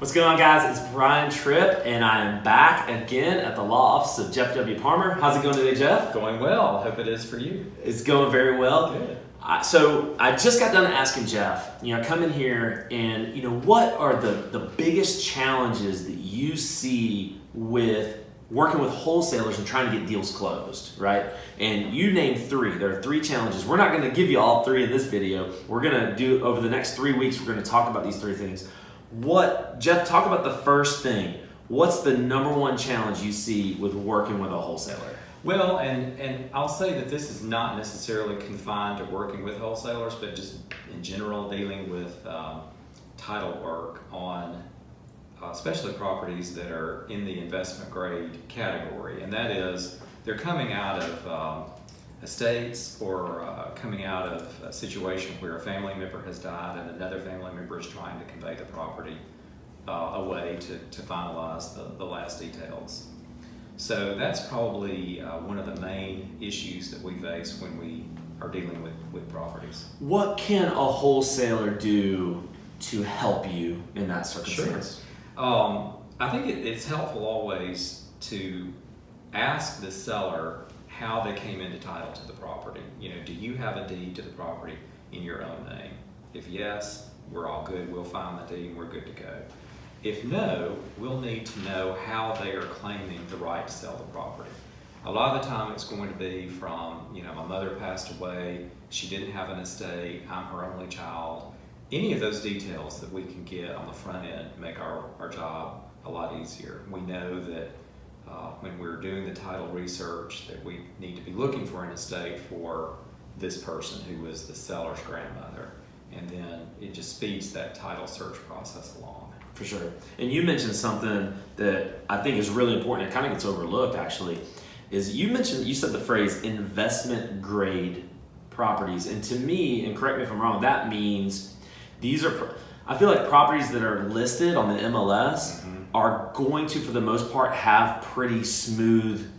What's going on, guys? It's Brian Trippe, and I am back again at the law office of Jeff W. Parmer. How's it going today, Jeff? Going well. Hope it is for you. It's going very well. Good. So I just got done asking Jeff, come in here and, what are the biggest challenges that you see with working with wholesalers and trying to get deals closed, right? And you named three. There are three challenges. We're not going to give you all three in this video. We're going to do, over the next 3 weeks, we're going to talk about these three things. Jeff, talk about the first thing. What's the number one challenge you see with working with a wholesaler? Well, and I'll say that this is not necessarily confined to working with wholesalers, but just in general dealing with title work on especially properties that are in the investment grade category. And that is, they're coming out of estates or coming out of a situation where a family member has died and another family member is trying to convey the property away to finalize the last details. So that's probably one of the main issues that we face when we are dealing with properties. What can a wholesaler do to help you in that circumstance? Sure. I think it's helpful always to ask the seller how they came into title to the property. Do you have a deed to the property in your own name? If yes, we're all good. We'll find the deed and we're good to go. If no, we'll need to know how they are claiming the right to sell the property. A lot of the time it's going to be from, my mother passed away, she didn't have an estate, I'm her only child. Any of those details that we can get on the front end make our job a lot easier. We know that when we're doing the title research that we need to be looking for an estate for this person who was the seller's grandmother. And then it just speeds that title search process along. For sure. And you mentioned something that I think is really important. It kind of gets overlooked, actually. Is you said the phrase investment grade properties. And to me, and correct me if I'm wrong, that means I feel like properties that are listed on the MLS are going to, for the most part, have pretty smooth,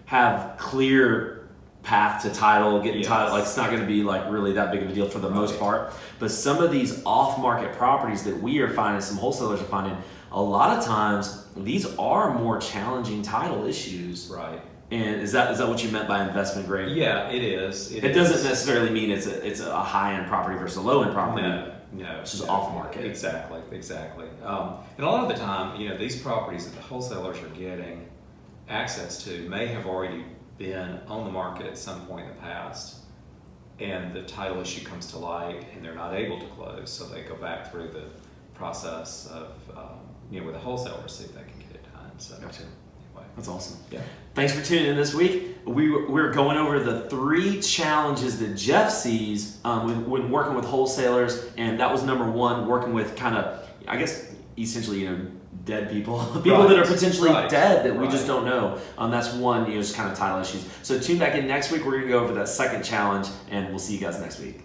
have clear path to title, getting title. Like, it's not going to be like really that big of a deal for the most part. But some of these off-market properties that we are finding, some wholesalers are finding, a lot of times these are more challenging title issues. Right. And is that what you meant by investment grade? Yeah, it is. It doesn't necessarily mean it's a high-end property versus a low-end property. No. It's just off-market. Exactly. And a lot of the time, these properties that the wholesalers are getting access to may have already been on the market at some point in the past, and the title issue comes to light and they're not able to close, so they go back through the process of with a wholesaler to see if they can get it done. So gotcha. Anyway. That's awesome. Yeah. Thanks for tuning in this week. We're going over the three challenges that Jeff sees when working with wholesalers, and that was number one, working with kind of, I guess, essentially, dead people that are potentially dead that we just don't know. That's one, just kind of title issues. So tune back in next week. We're going to go over that second challenge, and we'll see you guys next week.